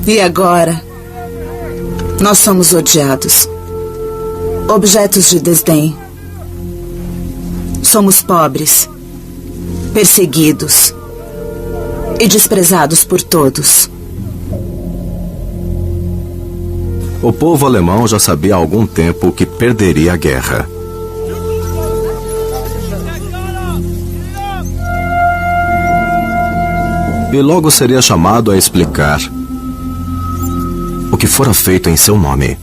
E agora, nós somos odiados, objetos de desdém. Somos pobres, perseguidos e desprezados por todos. O povo alemão já sabia há algum tempo que perderia a guerra. E logo seria chamado a explicar o que fora feito em seu nome.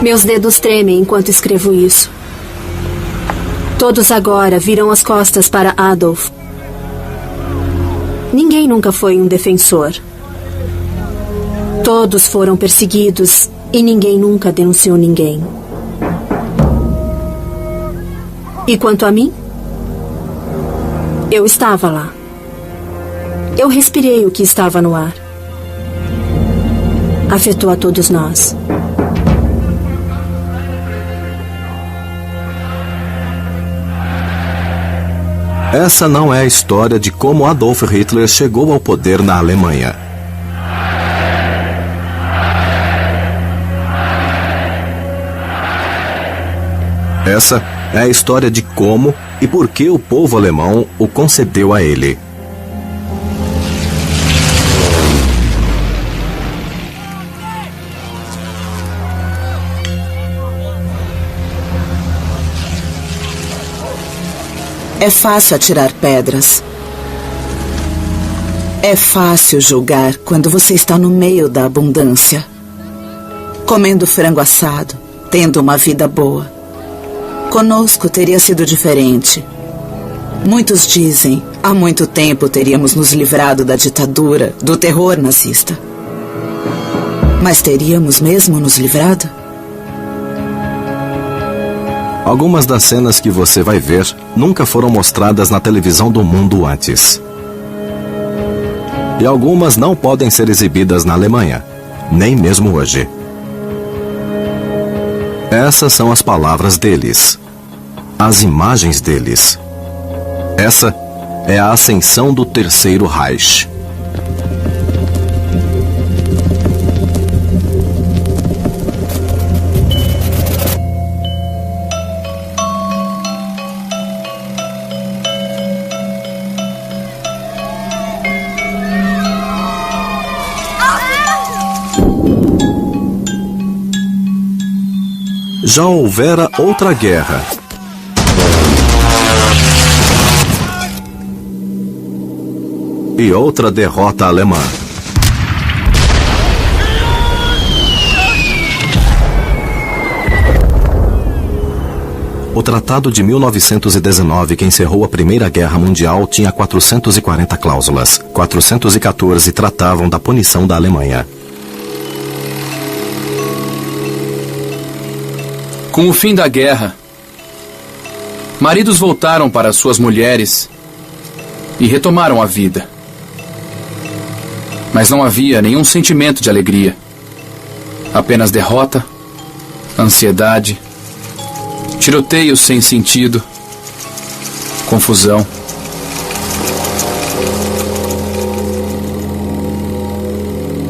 Meus dedos tremem enquanto escrevo isso. Todos agora viram as costas para Adolf. Ninguém nunca foi um defensor. Todos foram perseguidos e ninguém nunca denunciou ninguém. E quanto a mim? Eu estava lá. Eu respirei o que estava no ar. Afetou a todos nós. Essa não é a história de como Adolf Hitler chegou ao poder na Alemanha. Essa é a história de como e por que o povo alemão o concedeu a ele. É fácil atirar pedras. É fácil julgar quando você está no meio da abundância, comendo frango assado, tendo uma vida boa. Conosco teria sido diferente. Muitos dizem, há muito tempo teríamos nos livrado da ditadura, do terror nazista. Mas teríamos mesmo nos livrado? Algumas das cenas que você vai ver nunca foram mostradas na televisão do mundo antes. E algumas não podem ser exibidas na Alemanha, nem mesmo hoje. Essas são as palavras deles, as imagens deles. Essa é a ascensão do Terceiro Reich. Já houvera outra guerra. E outra derrota alemã. O Tratado de 1919, que encerrou a Primeira Guerra Mundial, tinha 440 cláusulas. 414 tratavam da punição da Alemanha. Com o fim da guerra, maridos voltaram para suas mulheres e retomaram a vida. Mas não havia nenhum sentimento de alegria. Apenas derrota, ansiedade, tiroteios sem sentido, confusão.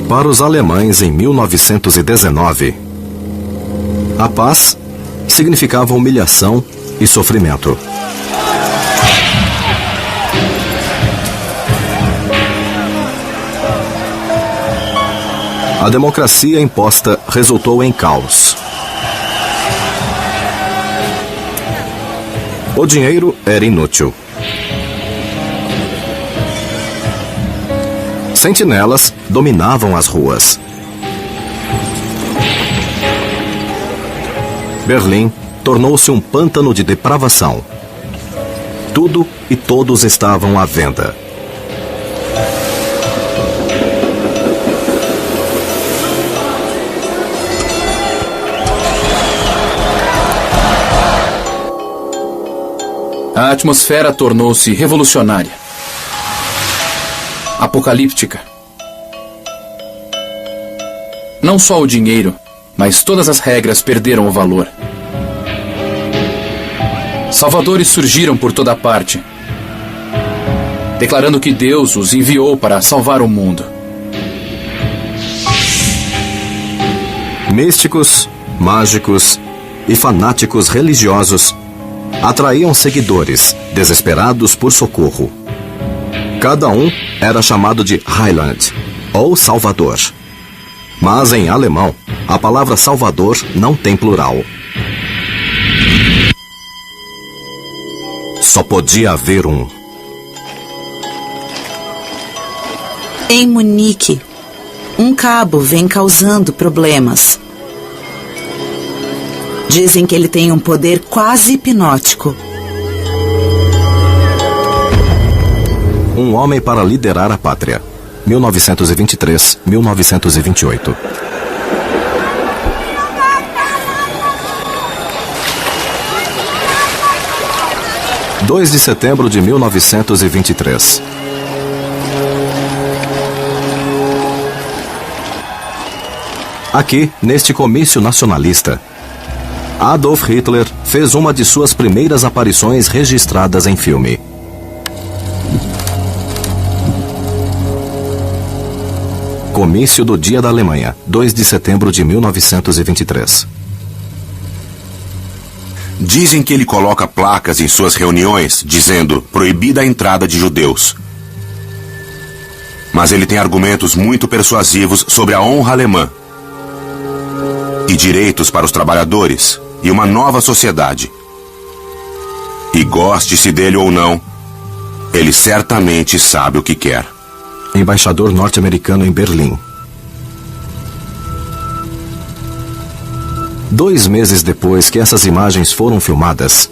Para os alemães, em 1919, a paz significava humilhação e sofrimento. A democracia imposta resultou em caos. O dinheiro era inútil. Sentinelas dominavam as ruas. Berlim tornou-se um pântano de depravação. Tudo e todos estavam à venda. A atmosfera tornou-se revolucionária, apocalíptica. Não só o dinheiro, mas todas as regras perderam o valor. salvadores surgiram por toda parte, declarando que Deus os enviou para salvar o mundo. Místicos, mágicos e fanáticos religiosos atraíam seguidores desesperados por socorro. Cada um era chamado de Heiland, ou Salvador. Mas em alemão, a palavra Salvador não tem plural. Só podia haver um. Em Munique, um cabo vem causando problemas. Dizem que ele tem um poder quase hipnótico. Um homem para liderar a pátria. 1923-1928. – 2 de setembro de 1923. Aqui, neste comício nacionalista, Adolf Hitler fez uma de suas primeiras aparições registradas em filme. Comício do Dia da Alemanha, 2 de setembro de 1923. Dizem que ele coloca placas em suas reuniões dizendo proibida a entrada de judeus. Mas ele tem argumentos muito persuasivos sobre a honra alemã e direitos para os trabalhadores e uma nova sociedade. E goste-se dele ou não, ele certamente sabe o que quer. Embaixador norte-americano em Berlim. 2 meses depois que essas imagens foram filmadas,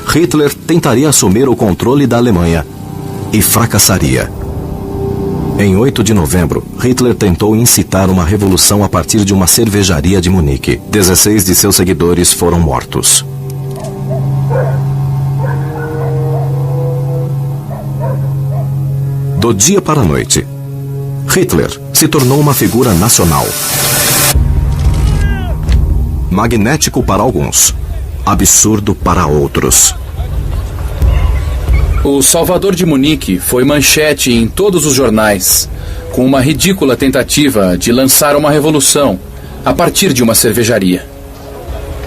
Hitler tentaria assumir o controle da Alemanha e fracassaria. Em 8 de novembro, Hitler tentou incitar uma revolução a partir de uma cervejaria de Munique. 16 de seus seguidores foram mortos. Do dia para a noite, Hitler se tornou uma figura nacional. Magnético para alguns, absurdo para outros. O Salvador de Munique foi manchete em todos os jornais, com uma ridícula tentativa de lançar uma revolução a partir de uma cervejaria.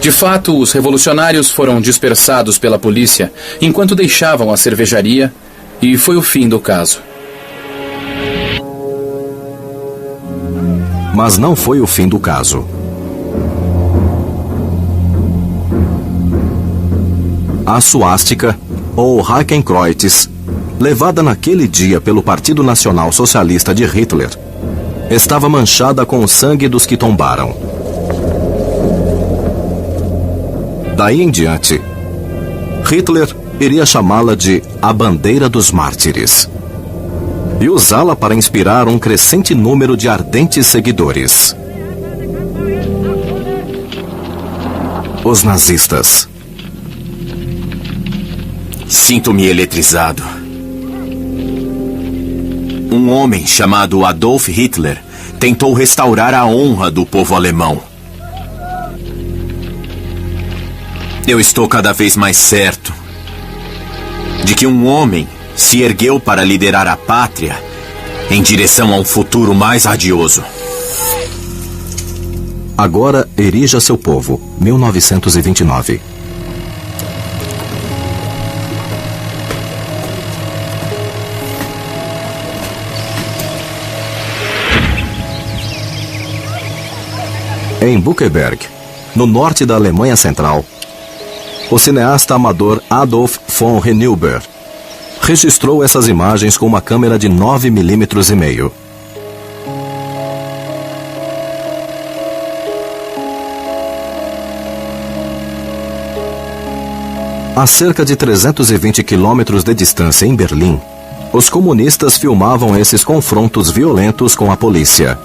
De fato, os revolucionários foram dispersados pela polícia enquanto deixavam a cervejaria e foi o fim do caso. Mas não foi o fim do caso. A suástica, ou Hakenkreuz, levada naquele dia pelo Partido Nacional Socialista de Hitler, estava manchada com o sangue dos que tombaram. Daí em diante, Hitler iria chamá-la de a Bandeira dos Mártires e usá-la para inspirar um crescente número de ardentes seguidores. Os nazistas. Sinto-me eletrizado. Um homem chamado Adolf Hitler tentou restaurar a honra do povo alemão. Eu estou cada vez mais certo de que um homem se ergueu para liderar a pátria em direção a um futuro mais radioso. Agora erija seu povo, 1929. Em Buchenberg, no norte da Alemanha Central, o cineasta amador Adolf von Renauber registrou essas imagens com uma câmera de 9,5 mm. A cerca de 320 quilômetros de distância em Berlim, os comunistas filmavam esses confrontos violentos com a polícia.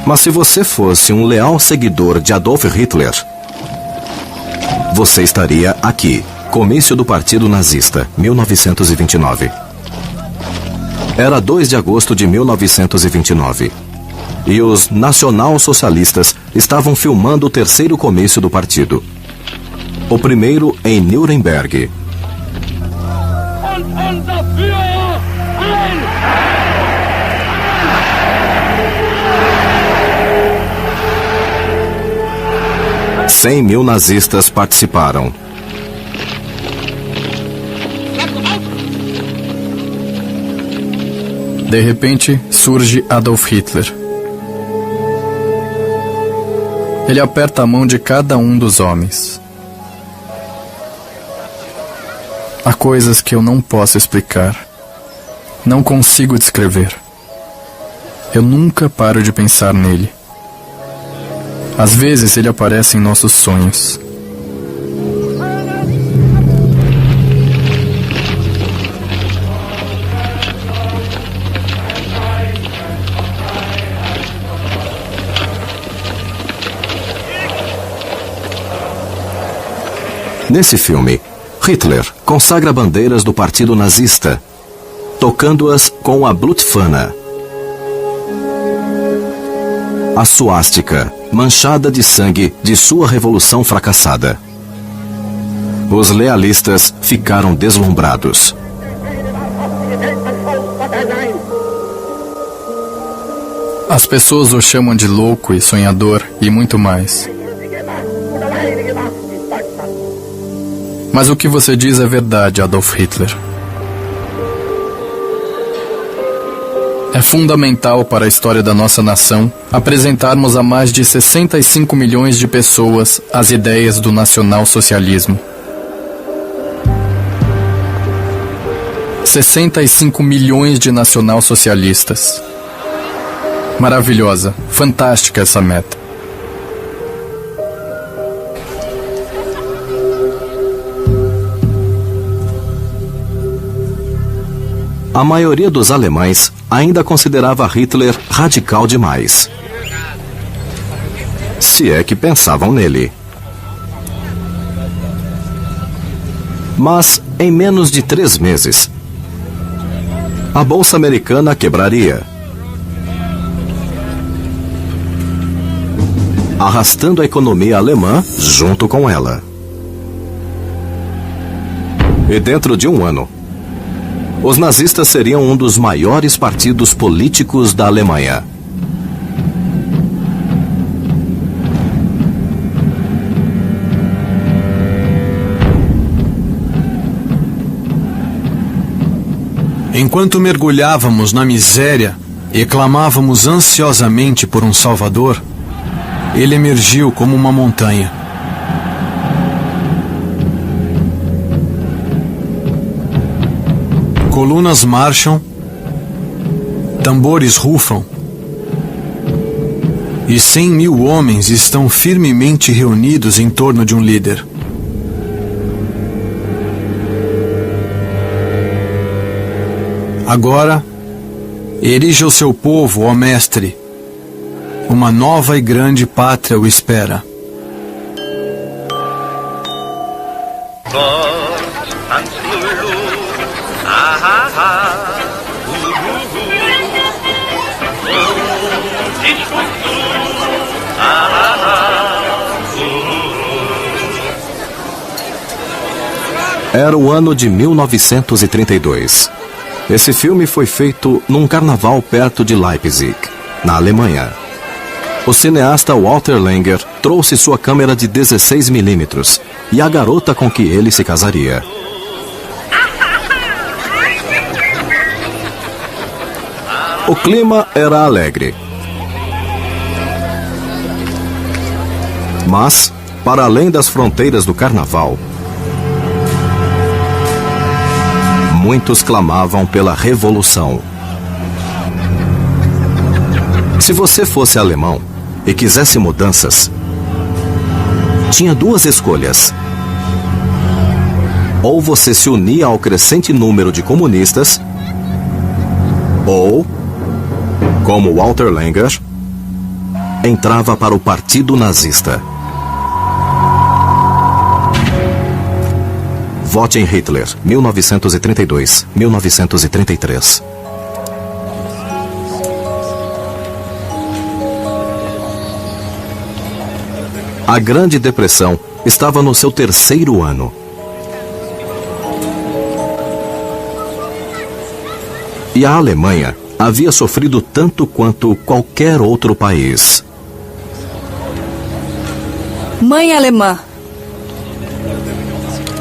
Mas se você fosse um leal seguidor de Adolf Hitler, você estaria aqui, comício do Partido Nazista, 1929. Era 2 de agosto de 1929. e os nacional-socialistas estavam filmando o terceiro comício do partido. O primeiro em Nuremberg. « 100.000 nazistas participaram. De repente, surge Adolf Hitler. Ele aperta a mão de cada um dos homens. Há coisas que eu não posso explicar. Não consigo descrever. Eu nunca paro de pensar nele. Às vezes ele aparece em nossos sonhos. Nesse filme, Hitler consagra bandeiras do partido nazista, tocando-as com a Blutfahne, a suástica manchada de sangue de sua revolução fracassada. Os lealistas ficaram deslumbrados. As pessoas o chamam de louco e sonhador e muito mais. Mas o que você diz é verdade, Adolf Hitler. É fundamental para a história da nossa nação apresentarmos a mais de 65 milhões de pessoas as ideias do nacional-socialismo. 65 milhões de nacional-socialistas. Maravilhosa, fantástica essa meta. A maioria dos alemães ainda considerava Hitler radical demais. Se é que pensavam nele. Mas, em menos de 3 meses, a Bolsa Americana quebraria, arrastando a economia alemã junto com ela. E dentro de um ano, os nazistas seriam um dos maiores partidos políticos da Alemanha. Enquanto mergulhávamos na miséria e clamávamos ansiosamente por um Salvador, ele emergiu como uma montanha. Colunas marcham, tambores rufam, e 100.000 homens estão firmemente reunidos em torno de um líder. Agora, erija o seu povo, ó mestre. Uma nova e grande pátria o espera. Era o ano de 1932. Esse filme foi feito num carnaval perto de Leipzig, na Alemanha. O cineasta Walter Langer trouxe sua câmera de 16mm e a garota com que ele se casaria. O clima era alegre. Mas, para além das fronteiras do carnaval, muitos clamavam pela revolução. Se você fosse alemão e quisesse mudanças, tinha 2 escolhas. Ou você se unia ao crescente número de comunistas, ou, como Walter Langer, entrava para o Partido Nazista. Vote em Hitler, 1932-1933. A Grande Depressão estava no seu 3º ano. E a Alemanha havia sofrido tanto quanto qualquer outro país. Mãe alemã,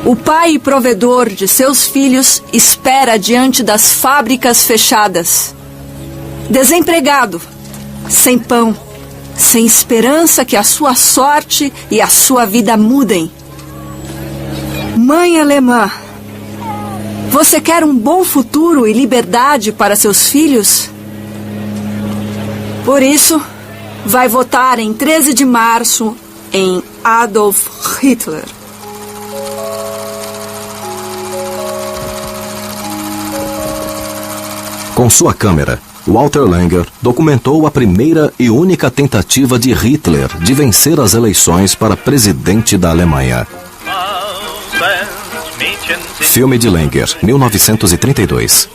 o pai e provedor de seus filhos espera diante das fábricas fechadas. Desempregado, sem pão, sem esperança que a sua sorte e a sua vida mudem. Mãe alemã, você quer um bom futuro e liberdade para seus filhos? Por isso, vai votar em 13 de março em Adolf Hitler. Com sua câmera, Walter Langer documentou a primeira e única tentativa de Hitler de vencer as eleições para presidente da Alemanha. Filme de Langer, 1932.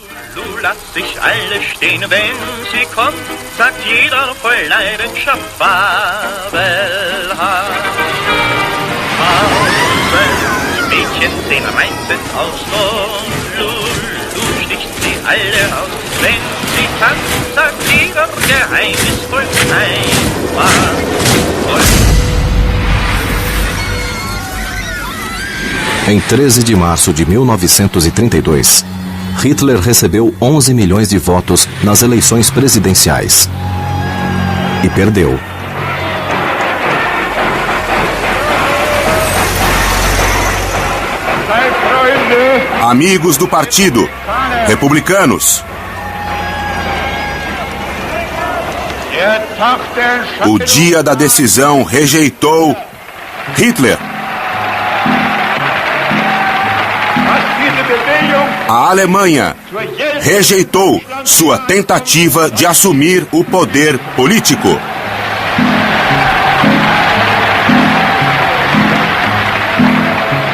Em 13 de março de 1932, Hitler recebeu 11 milhões de votos nas eleições presidenciais. E perdeu. Amigos do partido, republicanos, o dia da decisão rejeitou Hitler. A Alemanha rejeitou sua tentativa de assumir o poder político.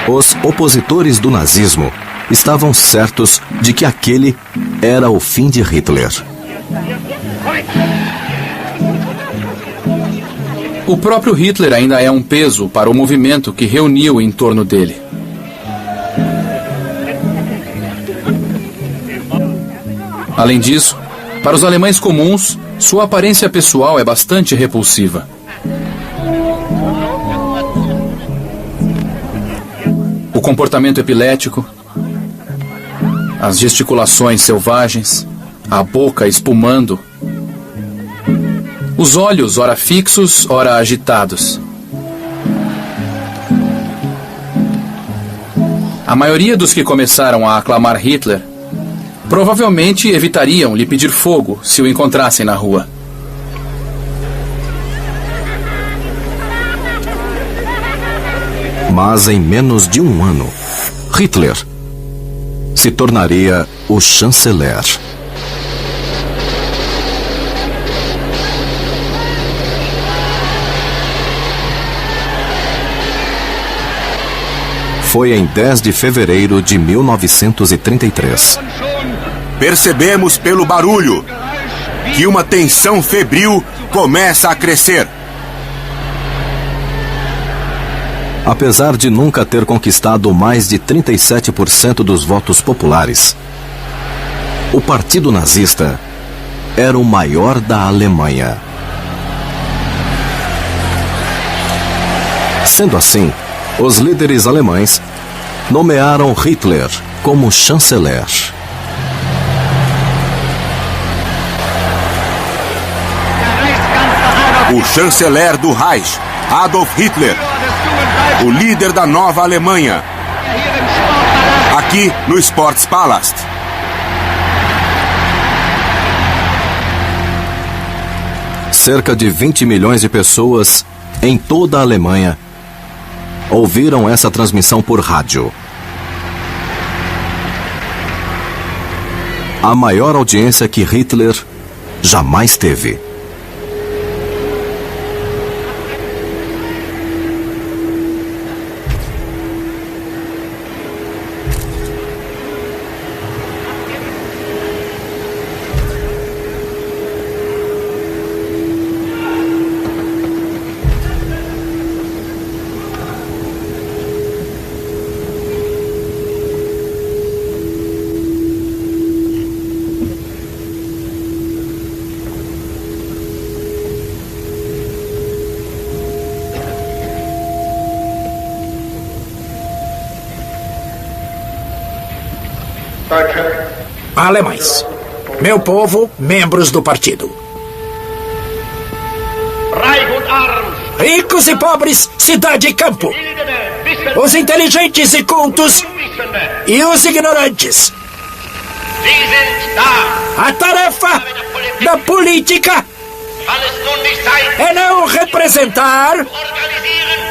Os opositores do nazismo estavam certos de que aquele era o fim de Hitler. O próprio Hitler ainda é um peso para o movimento que reuniu em torno dele. Além disso, para os alemães comuns, sua aparência pessoal é bastante repulsiva. O comportamento epilético, as gesticulações selvagens, a boca espumando, os olhos ora fixos, ora agitados. A maioria dos que começaram a aclamar Hitler provavelmente evitariam lhe pedir fogo se o encontrassem na rua. Mas em menos de um ano, Hitler se tornaria o chanceler. Foi em 10 de fevereiro de 1933. Percebemos pelo barulho que uma tensão febril começa a crescer. Apesar de nunca ter conquistado mais de 37% dos votos populares, o Partido Nazista era o maior da Alemanha. Sendo assim, os líderes alemães nomearam Hitler como chanceler. O chanceler do Reich, Adolf Hitler, o líder da nova Alemanha, aqui no Sportpalast. Cerca de 20 milhões de pessoas em toda a Alemanha ouviram essa transmissão por rádio. A maior audiência que Hitler jamais teve. Alemães. Meu povo, membros do partido. Ricos e pobres, cidade e campo. Os inteligentes e cultos e os ignorantes. A tarefa da política é não representar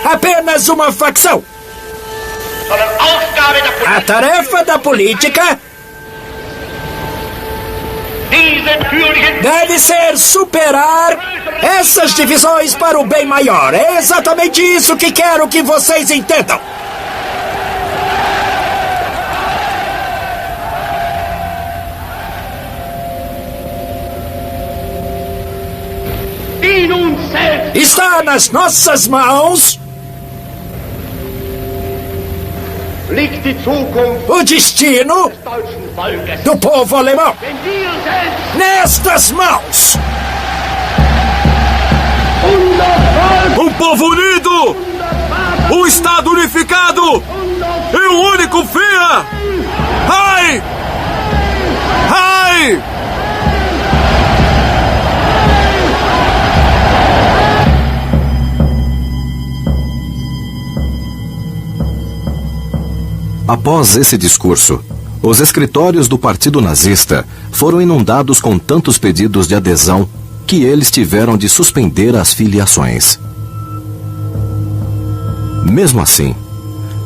apenas uma facção. A tarefa da política deve ser superar essas divisões para o bem maior. É exatamente isso que quero que vocês entendam. Está nas nossas mãos o destino do povo alemão. Nestas mãos. Um povo unido! Um Estado unificado! E um único fim! Ai! Ai! Após esse discurso, os escritórios do Partido Nazista foram inundados com tantos pedidos de adesão que eles tiveram de suspender as filiações. Mesmo assim,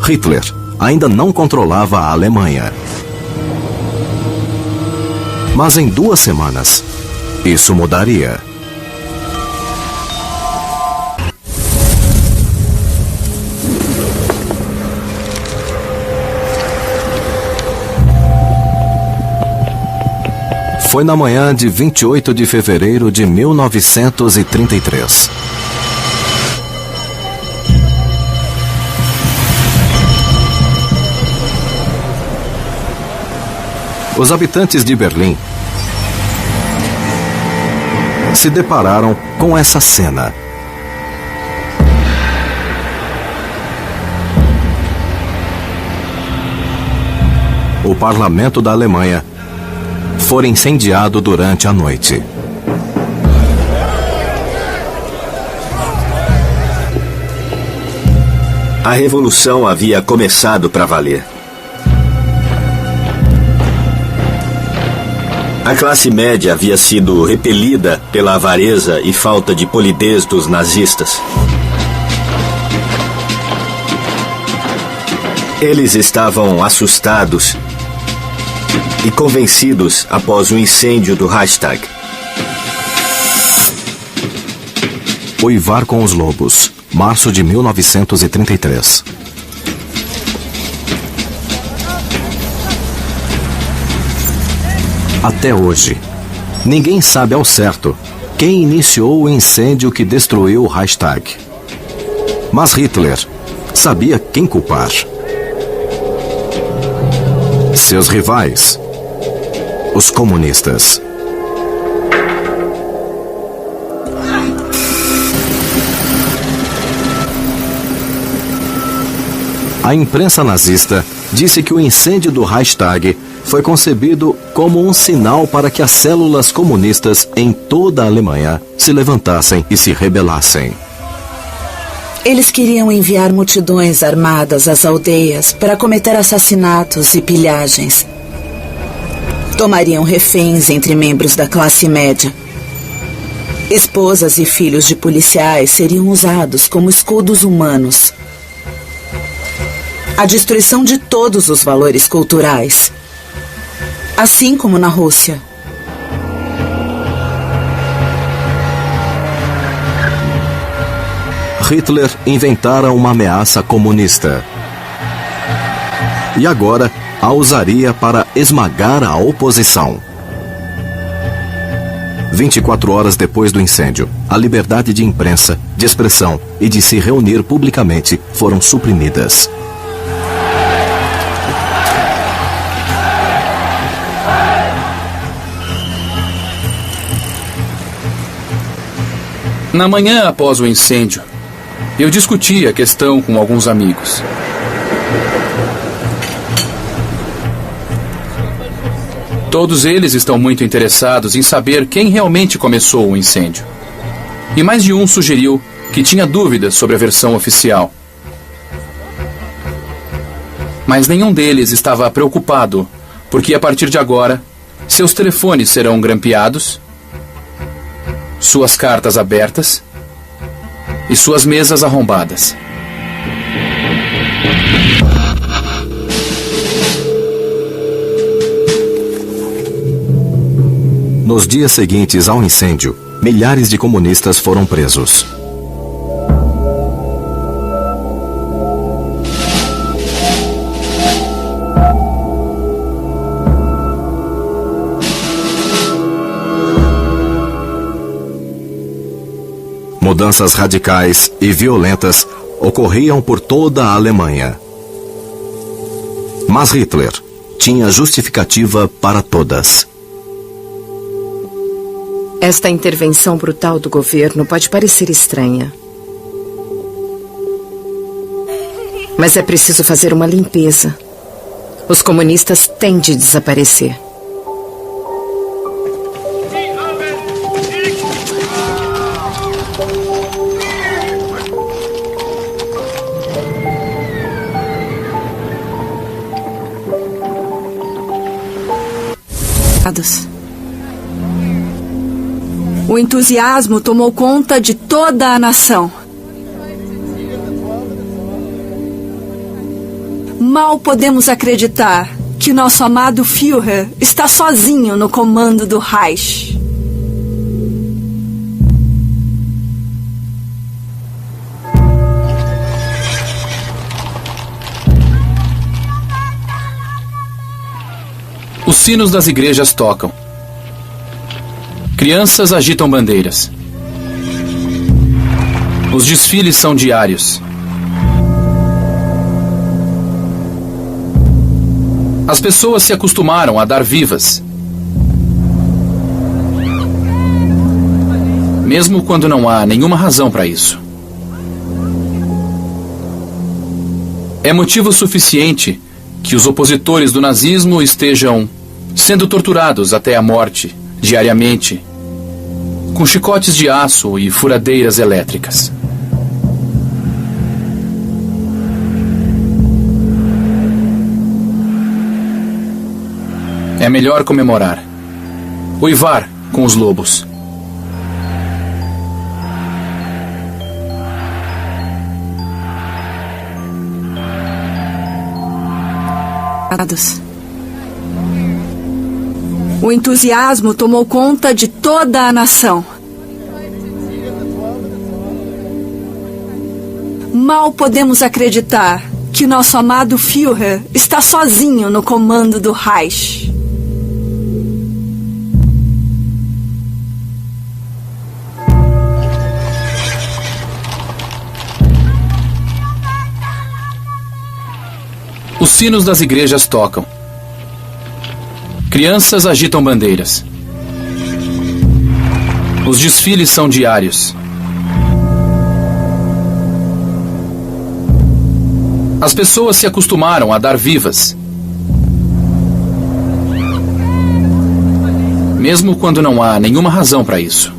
Hitler ainda não controlava a Alemanha. Mas em 2 semanas, isso mudaria. Foi na manhã de 28 de fevereiro de 1933. Os habitantes de Berlim se depararam com essa cena. O parlamento da Alemanha foi incendiado durante a noite. A revolução havia começado para valer. A classe média havia sido repelida pela avareza e falta de polidez dos nazistas. Eles estavam assustados e convencidos após o incêndio do Reichstag. Uivar com os Lobos, março de 1933. Até hoje, ninguém sabe ao certo quem iniciou o incêndio que destruiu o Reichstag. Mas Hitler sabia quem culpar. Seus rivais, os comunistas. A imprensa nazista disse que o incêndio do Reichstag foi concebido como um sinal para que as células comunistas em toda a Alemanha se levantassem e se rebelassem. Eles queriam enviar multidões armadas às aldeias para cometer assassinatos e pilhagens. Tomariam reféns entre membros da classe média. Esposas e filhos de policiais seriam usados como escudos humanos. A destruição de todos os valores culturais. Assim como na Rússia. Hitler inventara uma ameaça comunista. E agora a usaria para esmagar a oposição. 24 horas depois do incêndio, a liberdade de imprensa, de expressão e de se reunir publicamente foram suprimidas. Na manhã após o incêndio, eu discuti a questão com alguns amigos. Todos eles estão muito interessados em saber quem realmente começou o incêndio. E mais de um sugeriu que tinha dúvidas sobre a versão oficial. Mas nenhum deles estava preocupado, porque a partir de agora, seus telefones serão grampeados, suas cartas abertas e suas mesas arrombadas. Nos dias seguintes ao incêndio, milhares de comunistas foram presos. Mudanças radicais e violentas ocorriam por toda a Alemanha. Mas Hitler tinha justificativa para todas. Esta intervenção brutal do governo pode parecer estranha. Mas é preciso fazer uma limpeza. Os comunistas têm de desaparecer. O entusiasmo tomou conta de toda a nação. Mal podemos acreditar que nosso amado Führer está sozinho no comando do Reich. Os sinos das igrejas tocam. Crianças agitam bandeiras. Os desfiles são diários. As pessoas se acostumaram a dar vivas. Mesmo quando não há nenhuma razão para isso. É motivo suficiente que os opositores do nazismo estejam sendo torturados até a morte, diariamente, com chicotes de aço e furadeiras elétricas. É melhor comemorar, uivar com os lobos. O entusiasmo tomou conta de toda a nação. Mal podemos acreditar que nosso amado Führer está sozinho no comando do Reich. Os sinos das igrejas tocam. Crianças agitam bandeiras. Os desfiles são diários. As pessoas se acostumaram a dar vivas. Mesmo quando não há nenhuma razão para isso.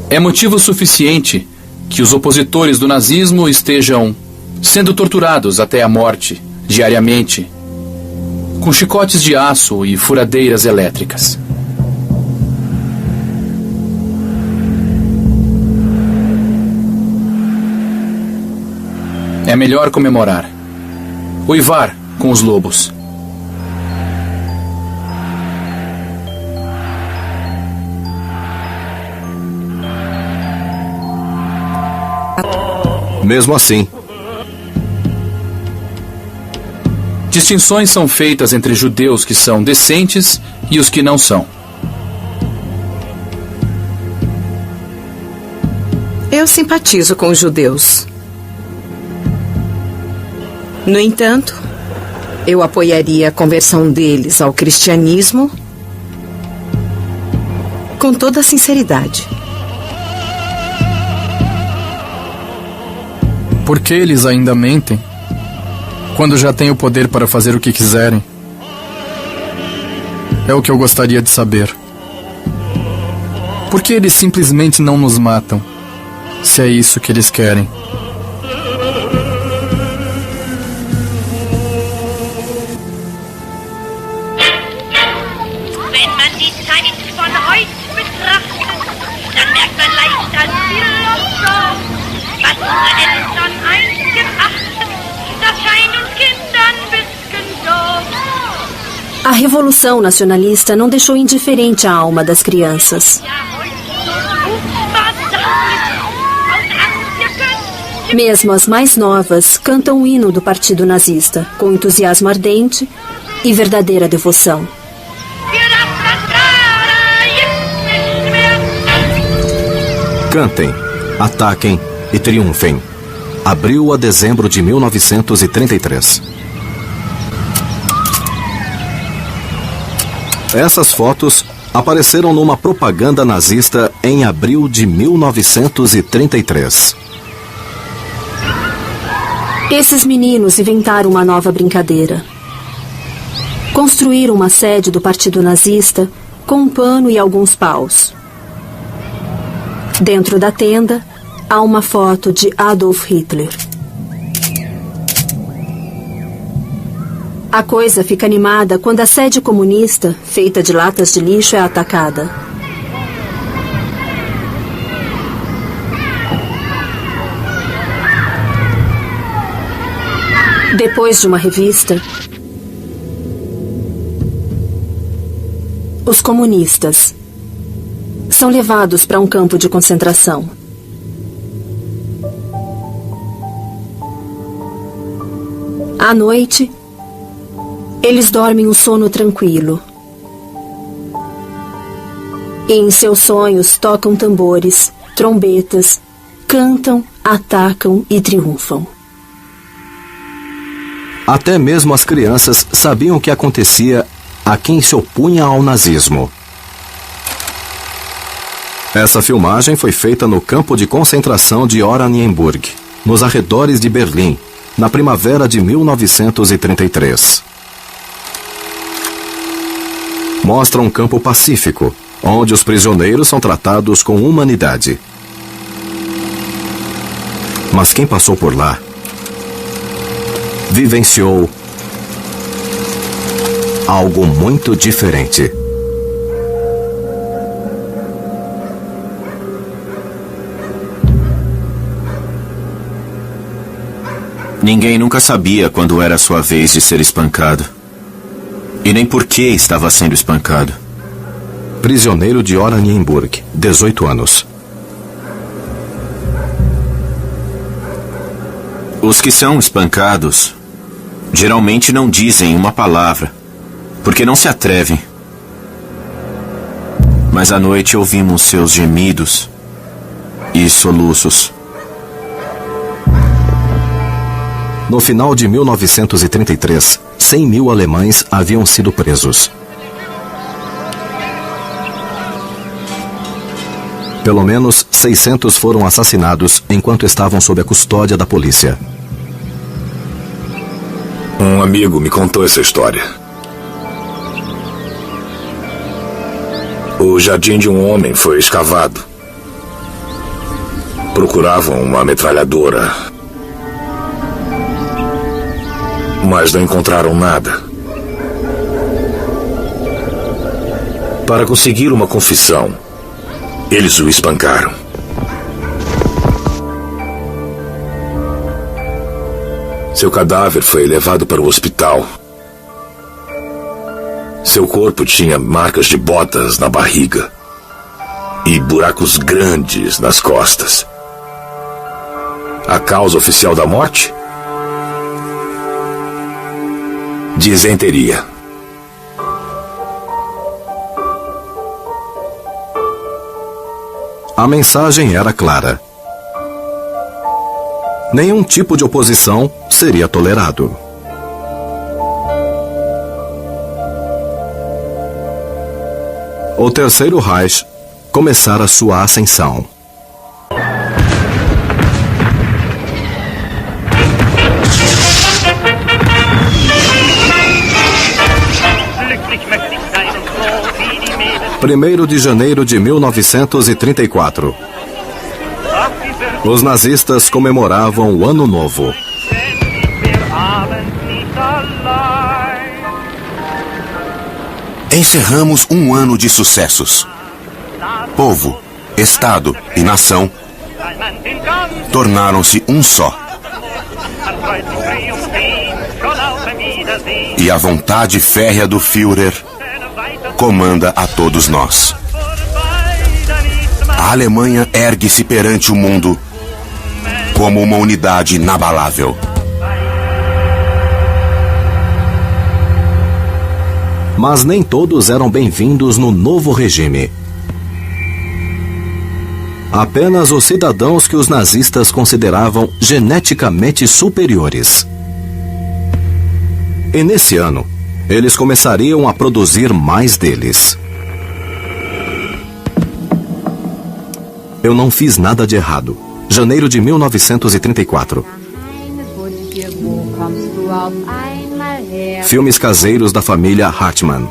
É motivo suficiente que os opositores do nazismo estejam sendo torturados até a morte, diariamente, com chicotes de aço e furadeiras elétricas. É melhor comemorar, uivar com os lobos. Mesmo assim, distinções são feitas entre judeus que são decentes e os que não são. Eu simpatizo com os judeus. No entanto, eu apoiaria a conversão deles ao cristianismo com toda a sinceridade. Por que eles ainda mentem quando já têm o poder para fazer o que quiserem? É o que eu gostaria de saber. Por que eles simplesmente não nos matam, se é isso que eles querem? Wenn man die Zeit von heute betrachtet, dann merkt man leicht als Philosoph, was unsere Eltern einst geachtet, das scheint uns Kindern bisschen doof. A Revolução Nacionalista não deixou indiferente a alma das crianças. Mesmo as mais novas cantam o hino do Partido Nazista, com entusiasmo ardente e verdadeira devoção. Cantem, ataquem e triunfem. Abril a dezembro de 1933. Essas fotos apareceram numa propaganda nazista em abril de 1933. Esses meninos inventaram uma nova brincadeira. Construíram uma sede do Partido Nazista com um pano e alguns paus. Dentro da tenda, há uma foto de Adolf Hitler. A coisa fica animada quando a sede comunista, feita de latas de lixo, é atacada. Depois de uma revista, os comunistas são levados para um campo de concentração. À noite, eles dormem um sono tranquilo. E em seus sonhos tocam tambores, trombetas, cantam, atacam e triunfam. Até mesmo as crianças sabiam o que acontecia a quem se opunha ao nazismo. Essa filmagem foi feita no campo de concentração de Oranienburg, nos arredores de Berlim, na primavera de 1933. Mostra um campo pacífico, onde os prisioneiros são tratados com humanidade. Mas quem passou por lá vivenciou algo muito diferente. Ninguém nunca sabia quando era sua vez de ser espancado. E nem por que estava sendo espancado. Prisioneiro de Oranienburg, 18 anos. Os que são espancados geralmente não dizem uma palavra, porque não se atrevem. Mas à noite ouvimos seus gemidos e soluços. No final de 1933, 100 mil alemães haviam sido presos. Pelo menos 600 foram assassinados enquanto estavam sob a custódia da polícia. Um amigo me contou essa história. O jardim de um homem foi escavado. Procuravam uma metralhadora, mas não encontraram nada. Para conseguir uma confissão, eles o espancaram. Seu cadáver foi levado para o hospital. Seu corpo tinha marcas de botas na barriga e buracos grandes nas costas. A causa oficial da morte? Disenteria. A mensagem era clara. Nenhum tipo de oposição seria tolerado. O Terceiro Reich começara sua ascensão. 1º de janeiro de 1934. Os nazistas comemoravam o Ano Novo. Encerramos um ano de sucessos. Povo, Estado e nação tornaram-se um só. E a vontade férrea do Führer comanda a todos nós. A Alemanha ergue-se perante o mundo como uma unidade inabalável. Mas nem todos eram bem-vindos no novo regime. Apenas os cidadãos que os nazistas consideravam geneticamente superiores. E nesse ano, eles começariam a produzir mais deles. Eu não fiz nada de errado. Janeiro de 1934. Filmes caseiros da família Hartmann.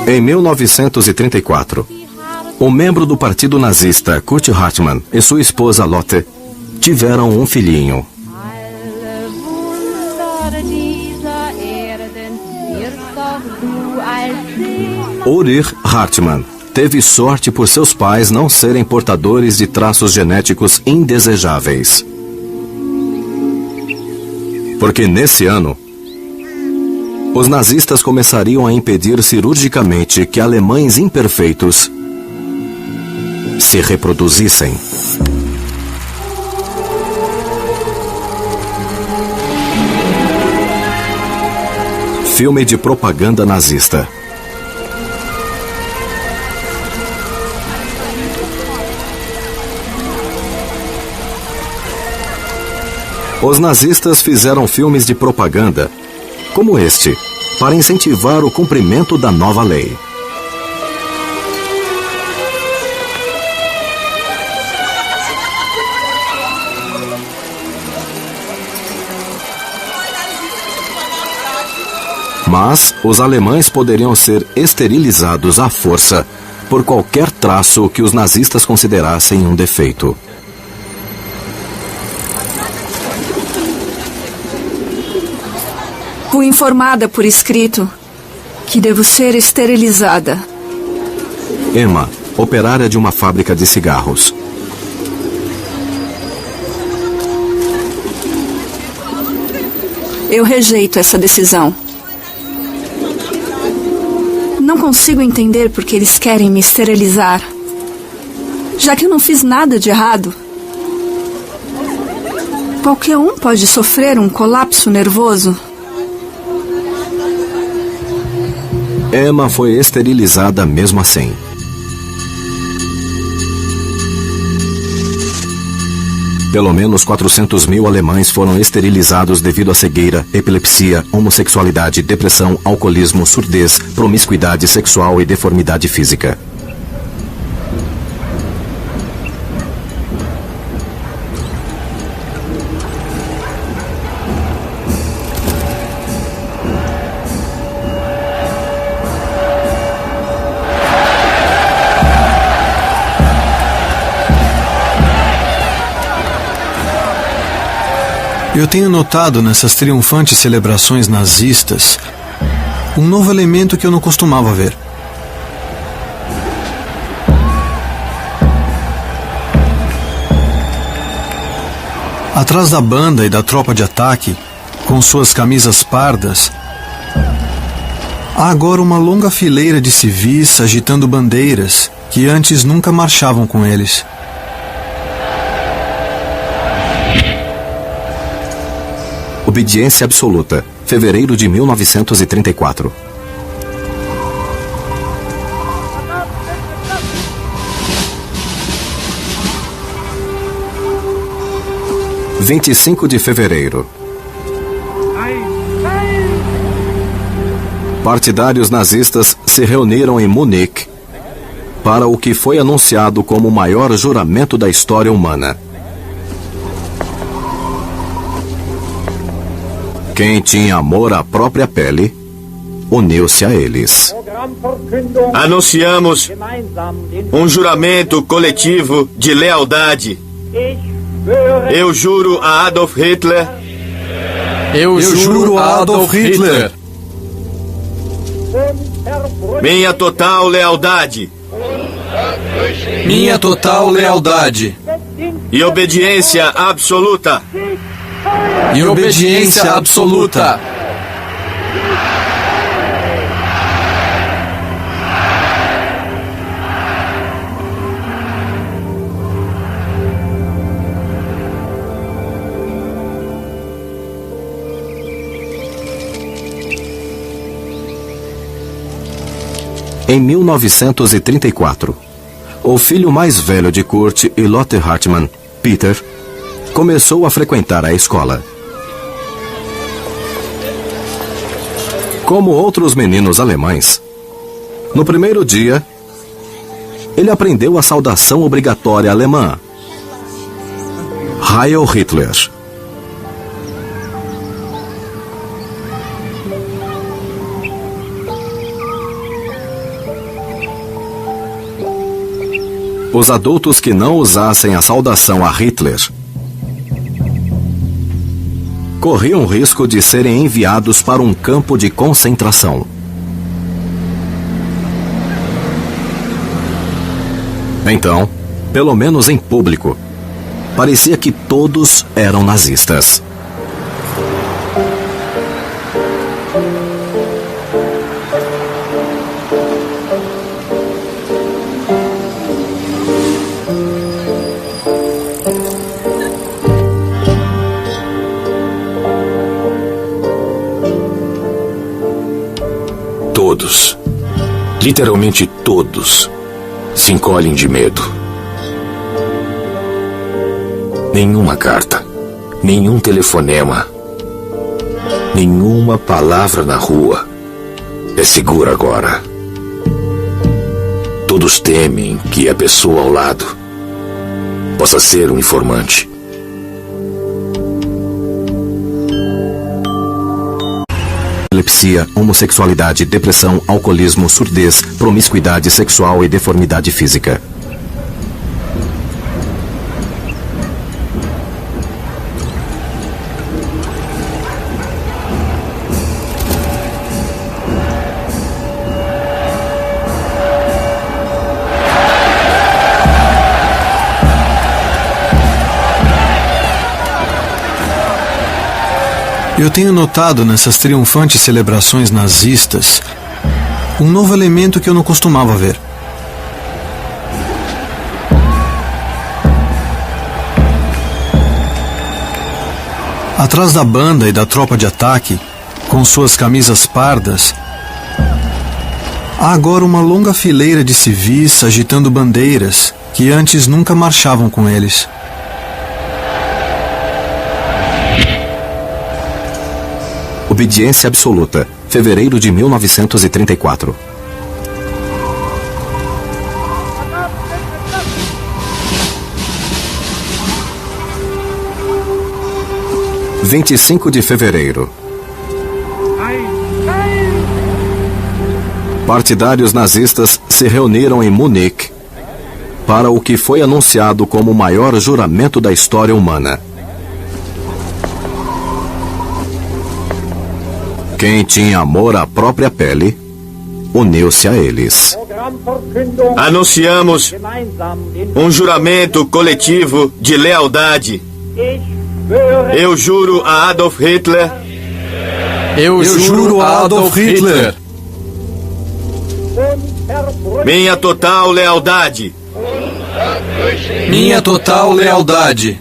Em 1934, um membro do partido nazista, Kurt Hartmann, e sua esposa Lotte tiveram um filhinho. Ulrich Hartmann teve sorte por seus pais não serem portadores de traços genéticos indesejáveis. Porque nesse ano, os nazistas começariam a impedir cirurgicamente que alemães imperfeitos se reproduzissem. Filme de propaganda nazista. Os nazistas fizeram filmes de propaganda, como este, para incentivar o cumprimento da nova lei. Mas os alemães poderiam ser esterilizados à força por qualquer traço que os nazistas considerassem um defeito. Fui informada por escrito que devo ser esterilizada. Emma, operária de uma fábrica de cigarros. Eu rejeito essa decisão. Não consigo entender por que eles querem me esterilizar, já que eu não fiz nada de errado. Qualquer um pode sofrer um colapso nervoso. Emma foi esterilizada mesmo assim. Pelo menos 400.000 alemães foram esterilizados devido à cegueira, epilepsia, homossexualidade, depressão, alcoolismo, surdez, promiscuidade sexual e deformidade física. Eu tenho notado nessas triunfantes celebrações nazistas um novo elemento que eu não costumava ver. Atrás da banda e da tropa de ataque, com suas camisas pardas, há agora uma longa fileira de civis agitando bandeiras que antes nunca marchavam com eles. Obediência absoluta, fevereiro de 1934. – 25 de fevereiro. Partidários nazistas se reuniram em Munique para o que foi anunciado como o maior juramento da história humana. Quem tinha amor à própria pele, uniu-se a eles. Anunciamos um juramento coletivo de lealdade. Eu juro a Adolf Hitler. Eu juro a Adolf Hitler. Minha total lealdade. Minha total lealdade. E obediência absoluta. E obediência absoluta. Em 1934, o filho mais velho de Kurt e Lotte Hartmann, Peter, começou a frequentar a escola. Como outros meninos alemães, no primeiro dia, ele aprendeu a saudação obrigatória alemã, Heil Hitler. Os adultos que não usassem a saudação a Hitler corriam risco de serem enviados para um campo de concentração. Então, pelo menos em público, parecia que todos eram nazistas. Todos, literalmente todos, se encolhem de medo. Nenhuma carta, nenhum telefonema, nenhuma palavra na rua é segura agora. Todos temem que a pessoa ao lado possa ser um informante. Epilepsia, homossexualidade, depressão, alcoolismo, surdez, promiscuidade sexual e deformidade física. Eu tenho notado nessas triunfantes celebrações nazistas um novo elemento que eu não costumava ver. Atrás da banda e da tropa de ataque, com suas camisas pardas, há agora uma longa fileira de civis agitando bandeiras que antes nunca marchavam com eles. Obediência absoluta, fevereiro de 1934. – 25 de fevereiro. Partidários nazistas se reuniram em Munique para o que foi anunciado como o maior juramento da história humana. Quem tinha amor à própria pele, uniu-se a eles. Anunciamos um juramento coletivo de lealdade. Eu juro a Adolf Hitler. Eu juro a Adolf Hitler. Minha total lealdade. Minha total lealdade.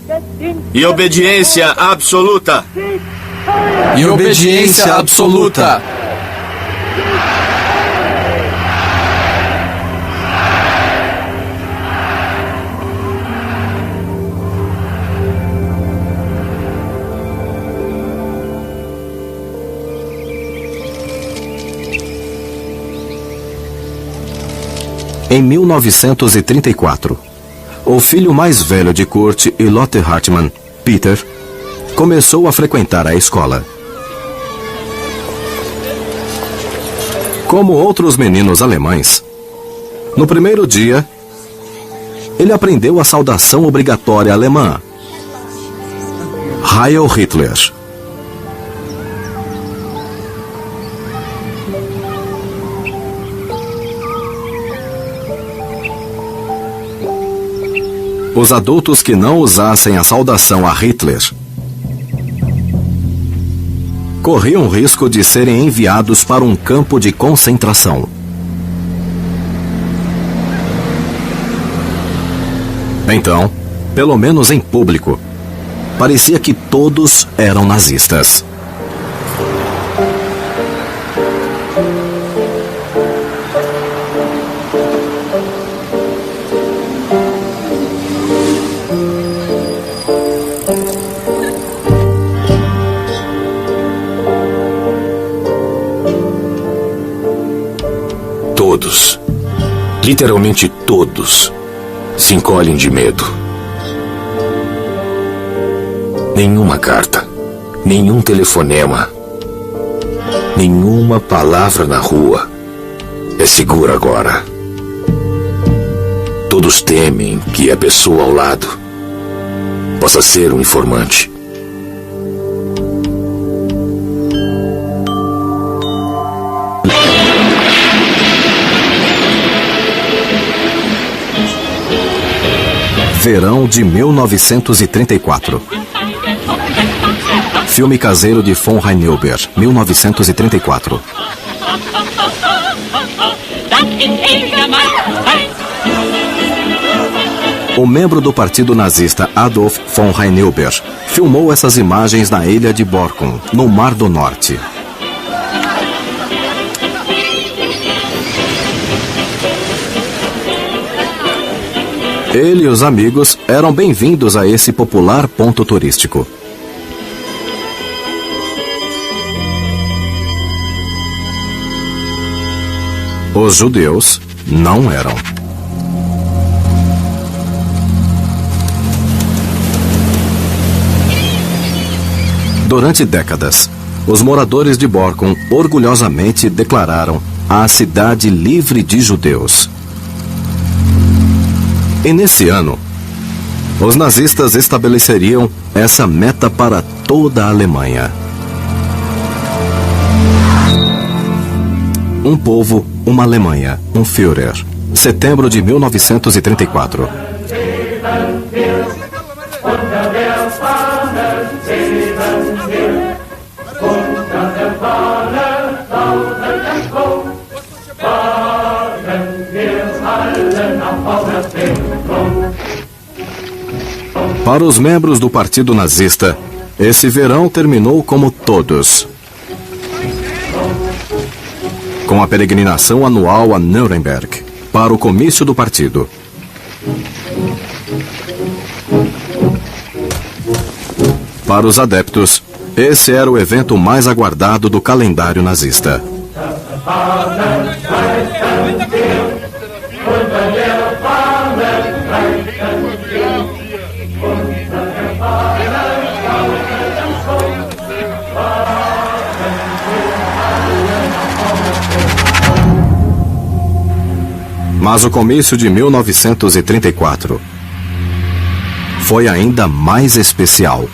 E obediência absoluta. E obediência absoluta. Em 1934, o filho mais velho de Kurt e Lotte Hartmann, Peter, começou a frequentar a escola. Como outros meninos alemães, no primeiro dia, ele aprendeu a saudação obrigatória alemã. Heil Hitler. Os adultos que não usassem a saudação a Hitler corriam risco de serem enviados para um campo de concentração. Então, pelo menos em público, parecia que todos eram nazistas. Todos, literalmente todos, se encolhem de medo. Nenhuma carta, nenhum telefonema, nenhuma palavra na rua é segura agora. Todos temem que a pessoa ao lado possa ser um informante. Verão de 1934. Filme caseiro de von Heineuber, 1934. O membro do partido nazista Adolf von Heineuber filmou essas imagens na ilha de Borkum, no Mar do Norte. Ele e os amigos eram bem-vindos a esse popular ponto turístico. Os judeus não eram. Durante décadas, os moradores de Borkum orgulhosamente declararam a cidade livre de judeus. E nesse ano, os nazistas estabeleceriam essa meta para toda a Alemanha. Um povo, uma Alemanha, um Führer. Setembro de 1934. Para os membros do Partido Nazista, esse verão terminou como todos. Com a peregrinação anual a Nuremberg, para o comício do partido. Para os adeptos, esse era o evento mais aguardado do calendário nazista. Mas o comício de 1934 foi ainda mais especial.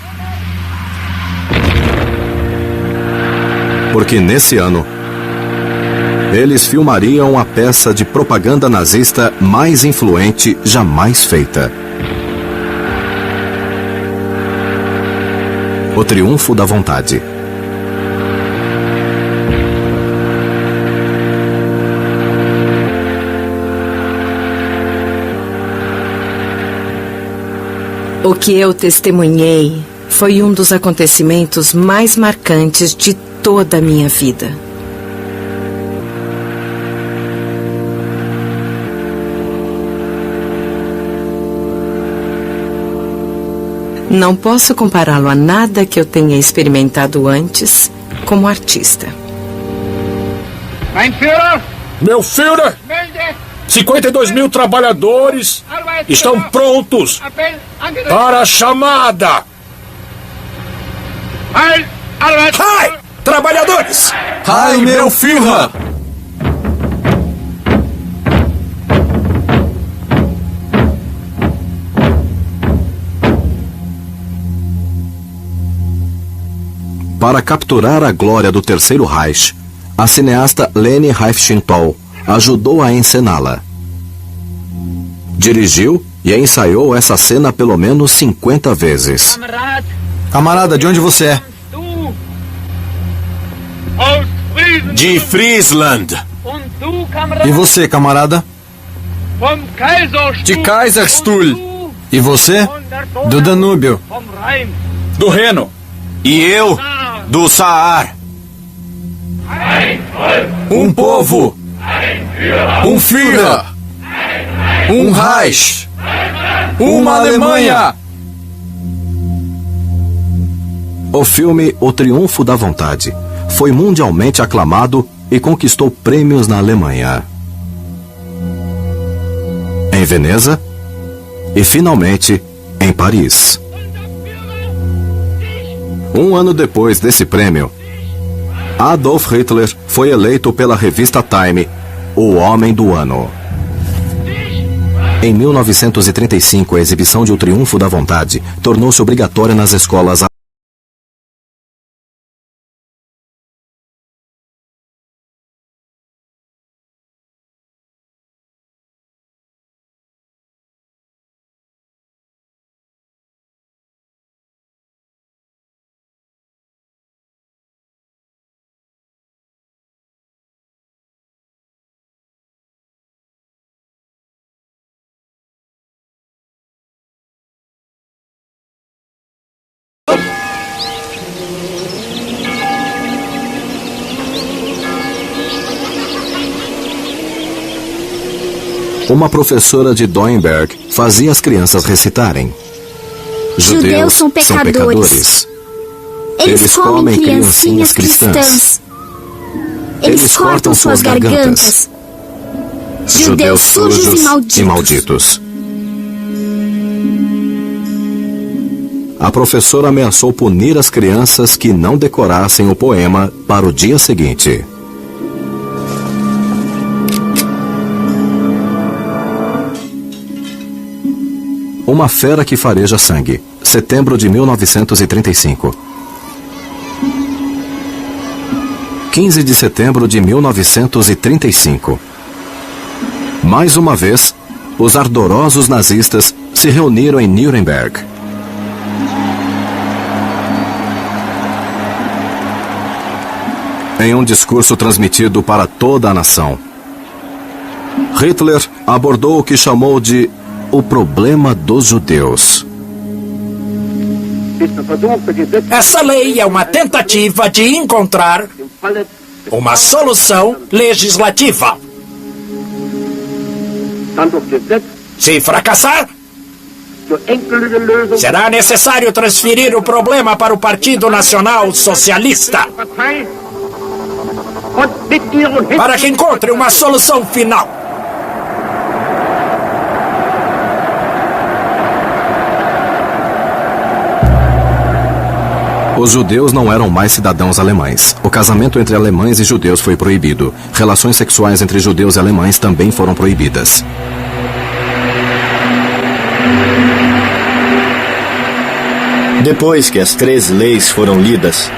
Porque nesse ano, eles filmariam a peça de propaganda nazista mais influente jamais feita. O Triunfo da Vontade. O que eu testemunhei foi um dos acontecimentos mais marcantes de toda a minha vida. Não posso compará-lo a nada que eu tenha experimentado antes como artista. Meu Führer! 52 mil trabalhadores estão prontos para a chamada. Heil, trabalhadores! Heil, meu Führer! Para capturar a glória do Terceiro Reich, a cineasta Leni Riefenstahl ajudou a encená-la. Dirigiu e ensaiou essa cena pelo menos 50 vezes. Camarada, de onde você é? De Friesland. E você, camarada? De Kaiserstuhl. E você? Do Danúbio. Do Reno. E eu, do Saar. Um povo. Um Führer. Um Reich. Uma Alemanha. O filme O Triunfo da Vontade foi mundialmente aclamado e conquistou prêmios na Alemanha, em Veneza e, finalmente, em Paris. Um ano depois desse prêmio, Adolf Hitler foi eleito pela revista Time o Homem do Ano. Em 1935, a exibição de O Triunfo da Vontade tornou-se obrigatória nas escolas. Uma professora de Doenberg fazia as crianças recitarem: Judeus são pecadores. Eles comem criancinhas cristãs. Eles cortam suas gargantas. Judeus sujos e malditos. A professora ameaçou punir as crianças que não decorassem o poema para o dia seguinte. Uma Fera que Fareja Sangue, setembro de 1935. 15 de setembro de 1935. Mais uma vez, os ardorosos nazistas se reuniram em Nuremberg. Em um discurso transmitido para toda a nação, Hitler abordou o que chamou de o problema dos judeus. Essa lei é uma tentativa de encontrar uma solução legislativa. Se fracassar, será necessário transferir o problema para o Partido Nacional Socialista, para que encontre uma solução final. Os judeus não eram mais cidadãos alemães. O casamento entre alemães e judeus foi proibido. Relações sexuais entre judeus e alemães também foram proibidas. Depois que as 3 leis foram lidas,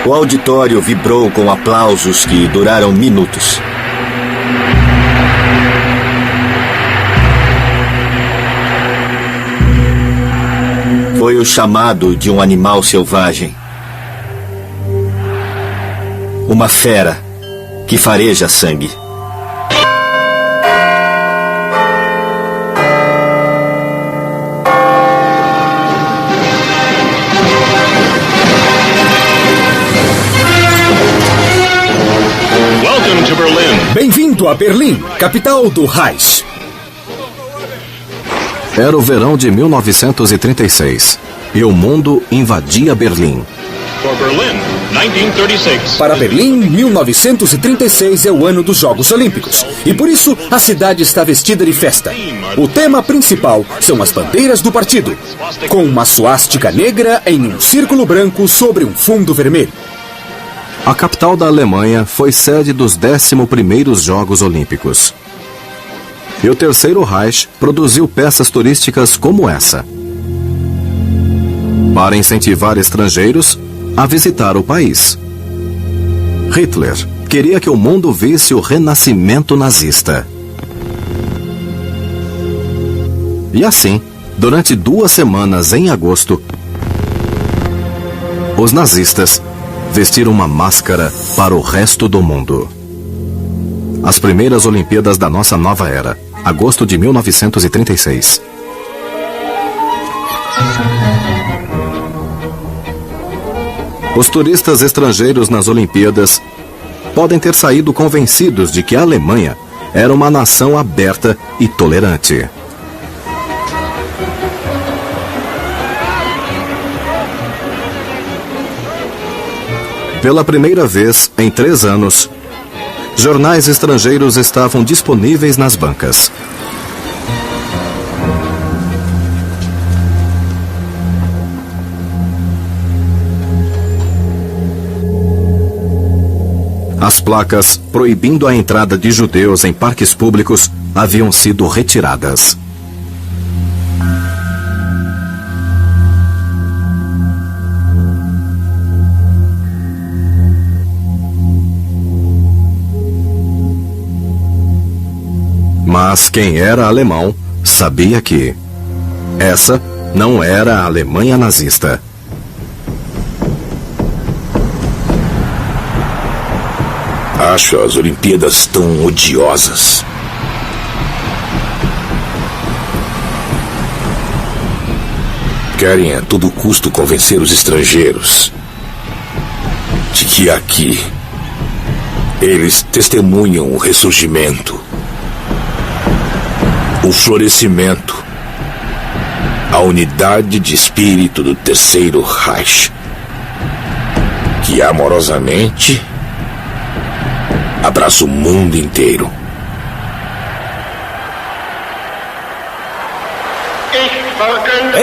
o auditório vibrou com aplausos que duraram minutos. Foi o chamado de um animal selvagem. Uma fera que fareja sangue. Bem-vindo a Berlim, capital do Reich. Era o verão de 1936 e o mundo invadia Berlim. Para Berlim, 1936 é o ano dos Jogos Olímpicos e por isso a cidade está vestida de festa. O tema principal são as bandeiras do partido, com uma suástica negra em um círculo branco sobre um fundo vermelho. A capital da Alemanha foi sede dos 11º Jogos Olímpicos. E o Terceiro Reich produziu peças turísticas como essa. para incentivar estrangeiros a visitar o país. Hitler queria que o mundo visse o renascimento nazista. E assim, durante 2 semanas em agosto, os nazistas vestiram uma máscara para o resto do mundo. As primeiras Olimpíadas da nossa nova era, agosto de 1936. Os turistas estrangeiros nas Olimpíadas podem ter saído convencidos de que a Alemanha era uma nação aberta e tolerante. Pela primeira vez em 3 anos, jornais estrangeiros estavam disponíveis nas bancas. As placas proibindo a entrada de judeus em parques públicos haviam sido retiradas. Mas quem era alemão sabia que essa não era a Alemanha nazista. Acho as Olimpíadas tão odiosas. Querem a todo custo convencer os estrangeiros de que aqui eles testemunham o ressurgimento, o florescimento, a unidade de espírito do Terceiro Reich, que amorosamente abraça o mundo inteiro.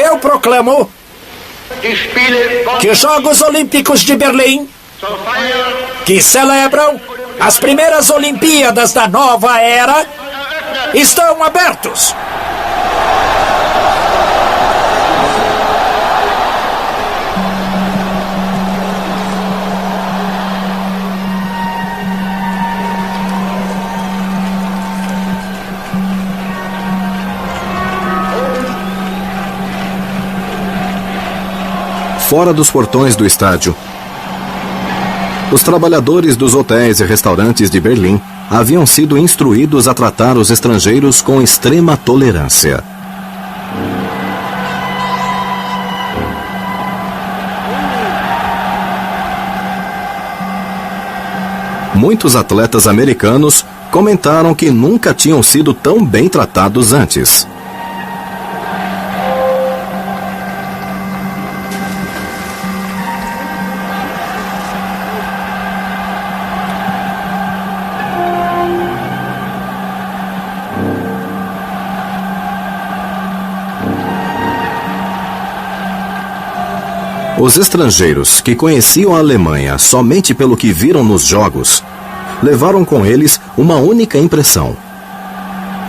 Eu proclamo que os Jogos Olímpicos de Berlim, que celebram as primeiras Olimpíadas da nova era, estão abertos. Fora dos portões do estádio, os trabalhadores dos hotéis e restaurantes de Berlim haviam sido instruídos a tratar os estrangeiros com extrema tolerância. Muitos atletas americanos comentaram que nunca tinham sido tão bem tratados antes. Os estrangeiros que conheciam a Alemanha somente pelo que viram nos jogos, levaram com eles uma única impressão: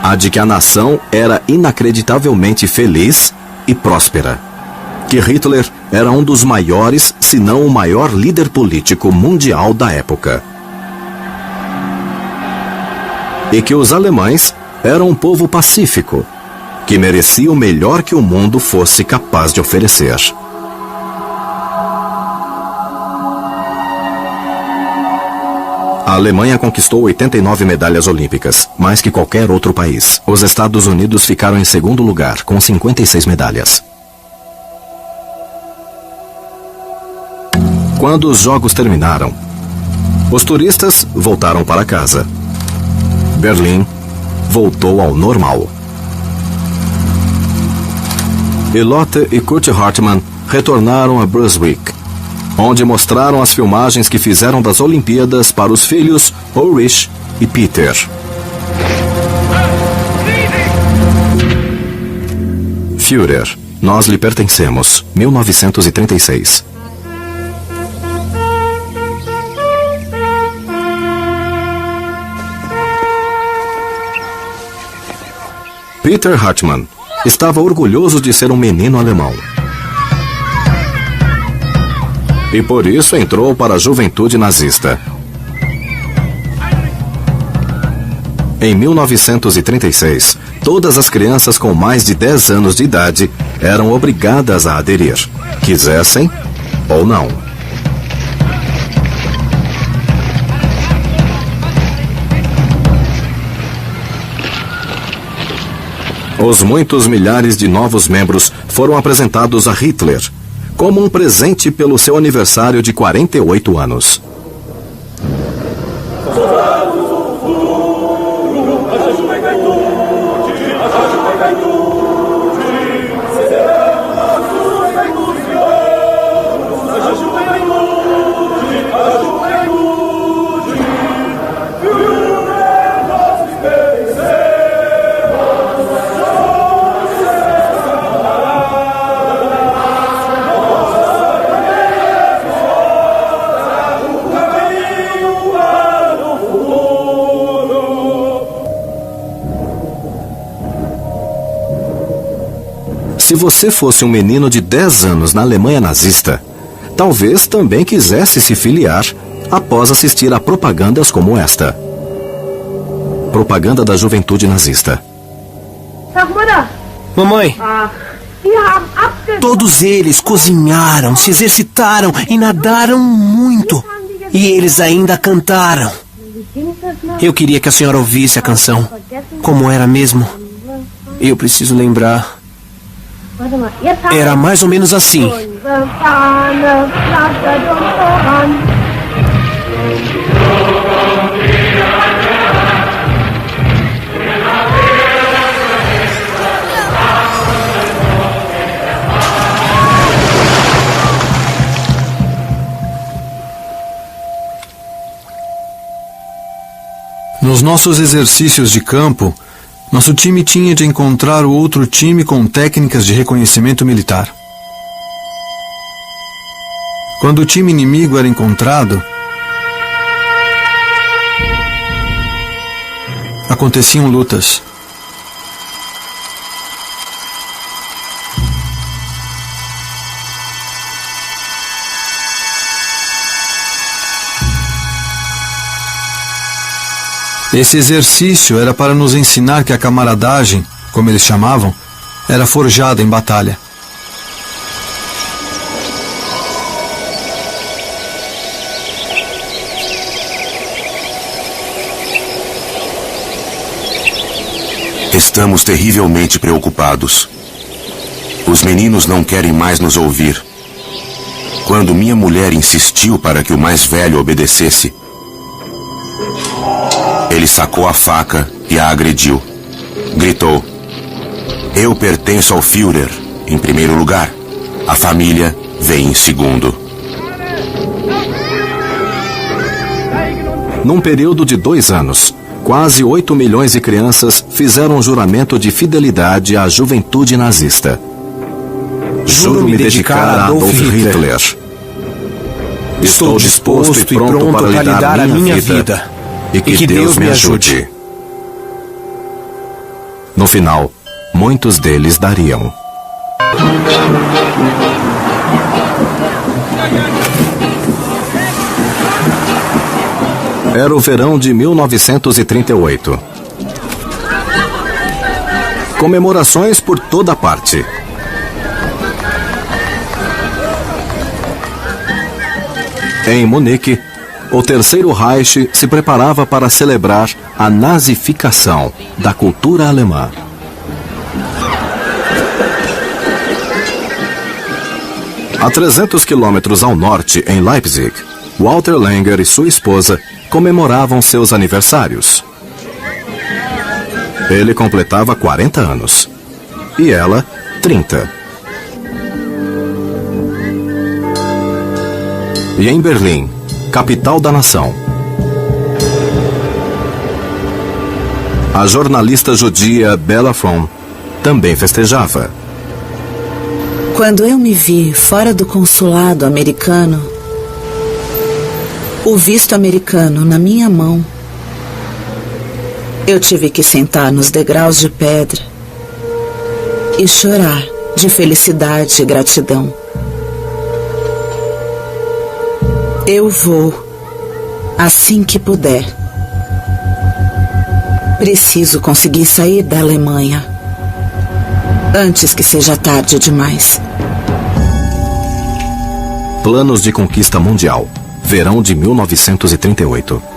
a de que a nação era inacreditavelmente feliz e próspera. Que Hitler era um dos maiores, se não o maior líder político mundial da época. E que os alemães eram um povo pacífico, que merecia o melhor que o mundo fosse capaz de oferecer. A Alemanha conquistou 89 medalhas olímpicas, mais que qualquer outro país. Os Estados Unidos ficaram em segundo lugar, com 56 medalhas. Quando os jogos terminaram, os turistas voltaram para casa. Berlim voltou ao normal. Lotte e Kurt Hartmann retornaram a Brunswick, onde mostraram as filmagens que fizeram das Olimpíadas para os filhos Ulrich e Peter. Führer, nós lhe pertencemos, 1936. Peter Hartmann estava orgulhoso de ser um menino alemão. e por isso entrou para a juventude nazista. Em 1936, todas as crianças com mais de 10 anos de idade eram obrigadas a aderir, quisessem ou não. Os muitos milhares de novos membros foram apresentados a Hitler como um presente pelo seu aniversário de 48 anos. Se você fosse um menino de 10 anos na Alemanha nazista, talvez também quisesse se filiar após assistir a propagandas como esta. Propaganda da juventude nazista. Mamãe, todos eles cozinharam, se exercitaram e nadaram muito. E eles ainda cantaram. Eu queria que a senhora ouvisse a canção. Como era mesmo? Eu preciso lembrar. Era mais ou menos assim. Nos nossos exercícios de campo, nosso time tinha de encontrar o outro time com técnicas de reconhecimento militar. Quando o time inimigo era encontrado, aconteciam lutas. Esse exercício era para nos ensinar que a camaradagem, como eles chamavam, era forjada em batalha. Estamos terrivelmente preocupados. Os meninos não querem mais nos ouvir. Quando minha mulher insistiu para que o mais velho obedecesse, ele sacou a faca e a agrediu. Gritou: "Eu pertenço ao Führer, em primeiro lugar. A família vem em segundo." Num período de 2 anos, quase 8 milhões de crianças fizeram um juramento de fidelidade à juventude nazista. Juro me dedicar a Adolf Hitler. Estou disposto e pronto para lhe dar a minha vida. E que Deus me ajude. No final, muitos deles dariam. Era o verão de 1938. Comemorações por toda parte. Em Munique, o Terceiro Reich se preparava para celebrar a nazificação da cultura alemã. A 300 quilômetros ao norte, em Leipzig, Walter Langer e sua esposa comemoravam seus aniversários. Ele completava 40 anos e ela 30. E em Berlim, capital da nação, a jornalista judia Bella Fromm também festejava. Quando eu me vi fora do consulado americano, o visto americano na minha mão, eu tive que sentar nos degraus de pedra e chorar de felicidade e gratidão. Eu vou assim que puder. Preciso conseguir sair da Alemanha antes que seja tarde demais. Planos de conquista mundial. Verão de 1938. –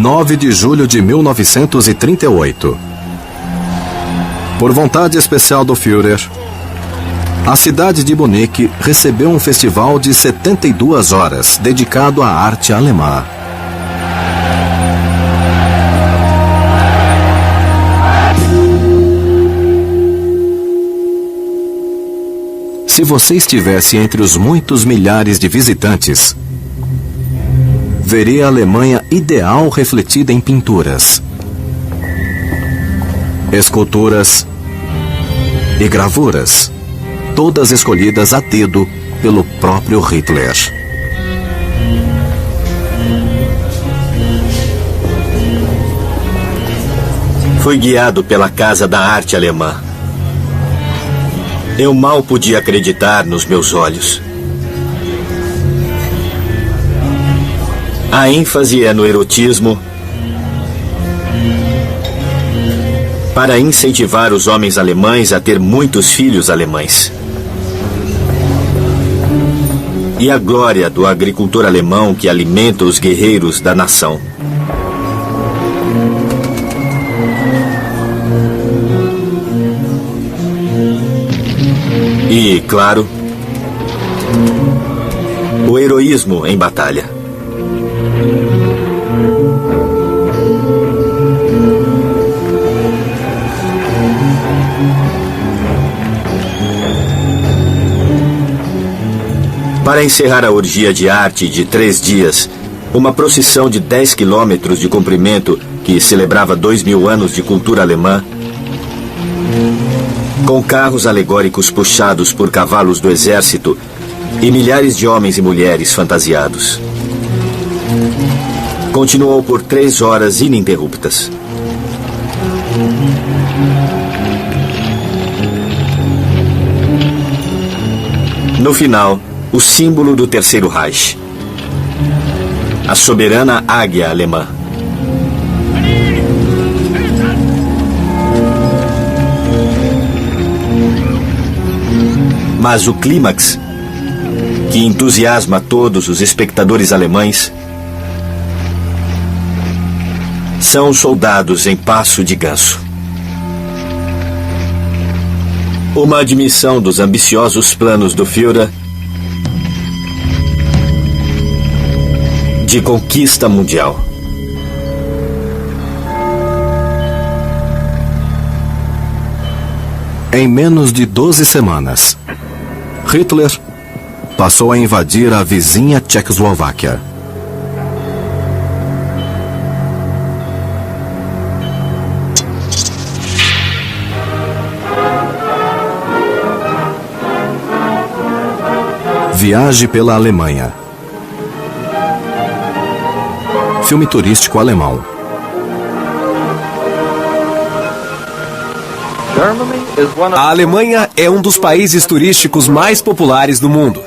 9 de julho de 1938. Por vontade especial do Führer, a cidade de Munique recebeu um festival de 72 horas dedicado à arte alemã. Se você estivesse entre os muitos milhares de visitantes, veria a Alemanha ideal refletida em pinturas, esculturas e gravuras, todas escolhidas a dedo pelo próprio Hitler. Fui guiado pela Casa da Arte Alemã. Eu mal podia acreditar nos meus olhos. A ênfase é no erotismo para incentivar os homens alemães a ter muitos filhos alemães. E a glória do agricultor alemão que alimenta os guerreiros da nação. E, claro, o heroísmo em batalha. Para encerrar a orgia de arte de 3 dias, uma procissão de 10 quilômetros de comprimento que celebrava 2000 anos de cultura alemã, com carros alegóricos puxados por cavalos do exército e milhares de homens e mulheres fantasiados. Continuou por 3 horas ininterruptas. No final, o símbolo do Terceiro Reich, a soberana águia alemã. Mas o clímax, que entusiasma todos os espectadores alemães, são os soldados em passo de ganso. Uma admissão dos ambiciosos planos do Führer de conquista mundial. Em menos de 12 semanas, Hitler passou a invadir a vizinha Tchecoslováquia. Viaje pela Alemanha. Filme turístico alemão. A Alemanha é um dos países turísticos mais populares do mundo.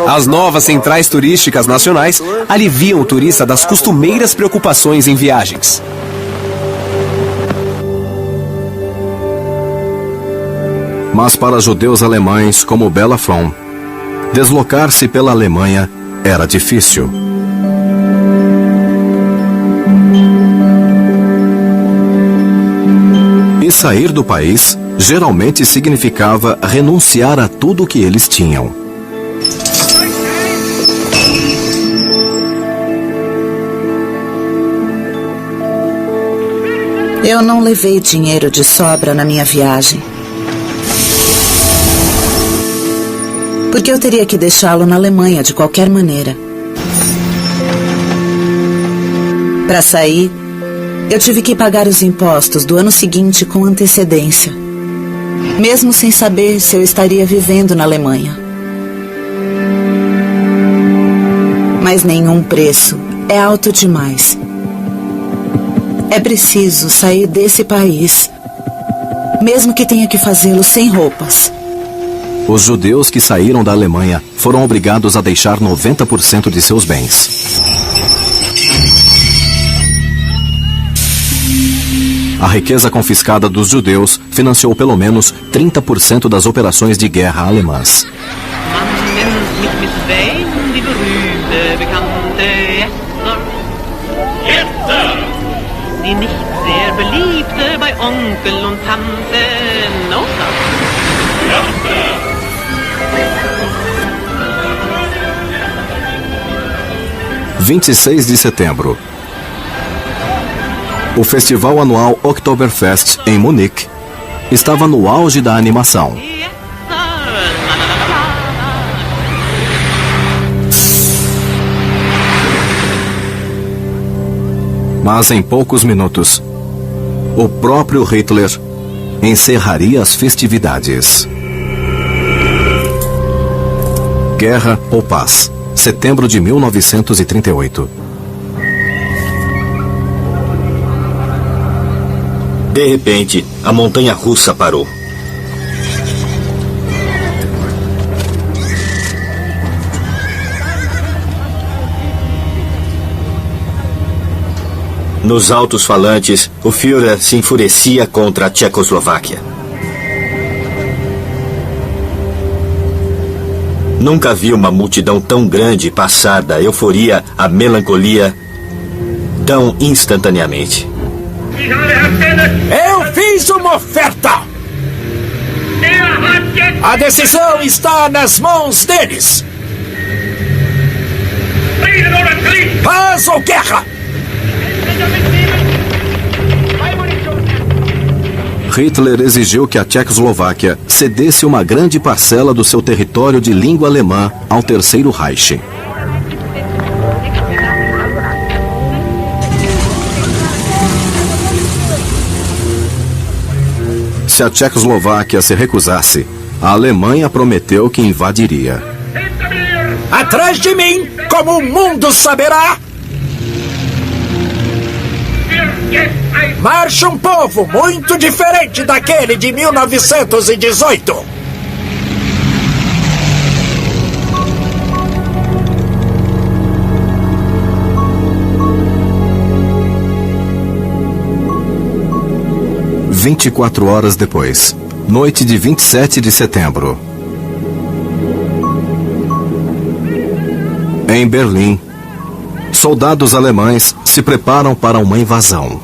As novas centrais turísticas nacionais aliviam o turista das costumeiras preocupações em viagens. Mas para judeus alemães como Bela Fromm, deslocar-se pela Alemanha era difícil. E sair do país geralmente significava renunciar a tudo o que eles tinham. Eu não levei dinheiro de sobra na minha viagem. Porque eu teria que deixá-lo na Alemanha de qualquer maneira. Para sair, eu tive que pagar os impostos do ano seguinte com antecedência. mesmo sem saber se eu estaria vivendo na Alemanha. Mas nenhum preço é alto demais. É preciso sair desse país, mesmo que tenha que fazê-lo sem roupas. Os judeus que saíram da Alemanha foram obrigados a deixar 90% de seus bens. A riqueza confiscada dos judeus financiou pelo menos 30% das operações de guerra alemãs. Die nicht sehr beliebte bei Onkel und Tante Nota. 26 de setembro. O festival anual Oktoberfest em Munique estava no auge da animação. Mas em poucos minutos, o próprio Hitler encerraria as festividades. Guerra ou Paz, setembro de 1938. De repente, a montanha russa parou. Nos altos-falantes, o Führer se enfurecia contra a Tchecoslováquia. Nunca vi uma multidão tão grande passar da euforia à melancolia tão instantaneamente. Eu fiz uma oferta! A decisão está nas mãos deles! Paz ou guerra? Hitler exigiu que a Tchecoslováquia cedesse uma grande parcela do seu território de língua alemã ao Terceiro Reich. Se a Tchecoslováquia se recusasse, a Alemanha prometeu que invadiria. Atrás de mim, como o mundo saberá, marcha um povo muito diferente daquele de 1918. "24 horas depois, noite de 27 de setembro. Em Berlim, soldados alemães se preparam para uma invasão.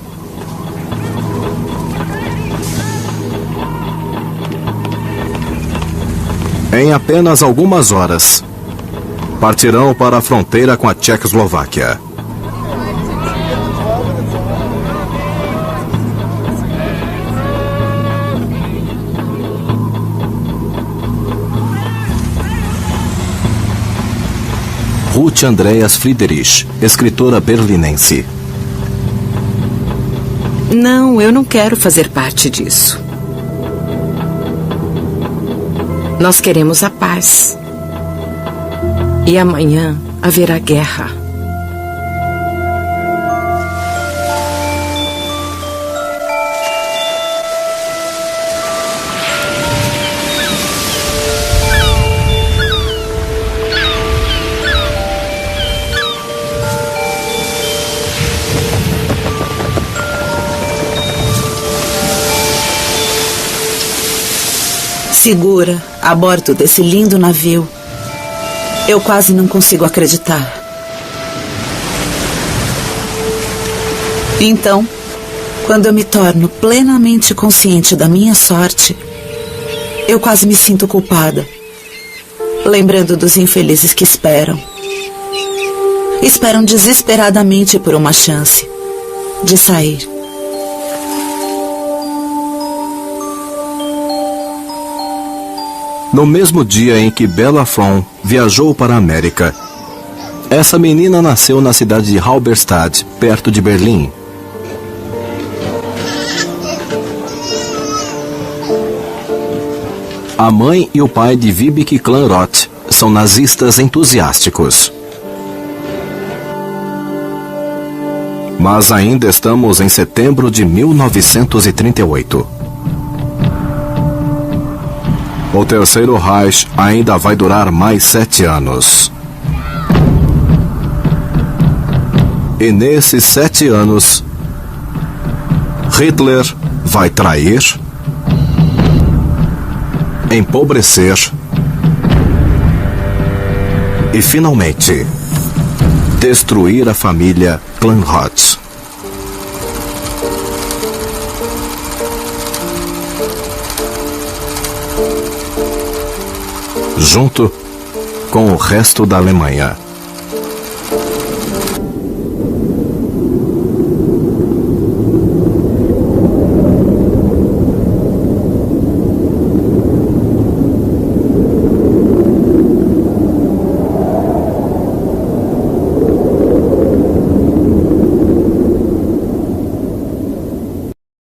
Em apenas algumas horas, partirão para a fronteira com a Tchecoslováquia. Ruth Andreas Friedrich, escritora berlinense. Não, eu não quero fazer parte disso. Nós queremos a paz. E amanhã haverá guerra. Segura, a bordo desse lindo navio. Eu quase não consigo acreditar. Então, quando eu me torno plenamente consciente da minha sorte, eu quase me sinto culpada, lembrando dos infelizes que esperam desesperadamente por uma chance de sair. No mesmo dia em que Bella Fron viajou para a América, essa menina nasceu na cidade de Halberstadt, perto de Berlim. A mãe e o pai de Vibeke Clanrot são nazistas entusiásticos. Mas ainda estamos em setembro de 1938. O Terceiro Reich ainda vai durar mais 7 anos. E nesses 7 anos, Hitler vai trair, empobrecer e, finalmente, destruir a família Clanrot. Junto com o resto da Alemanha.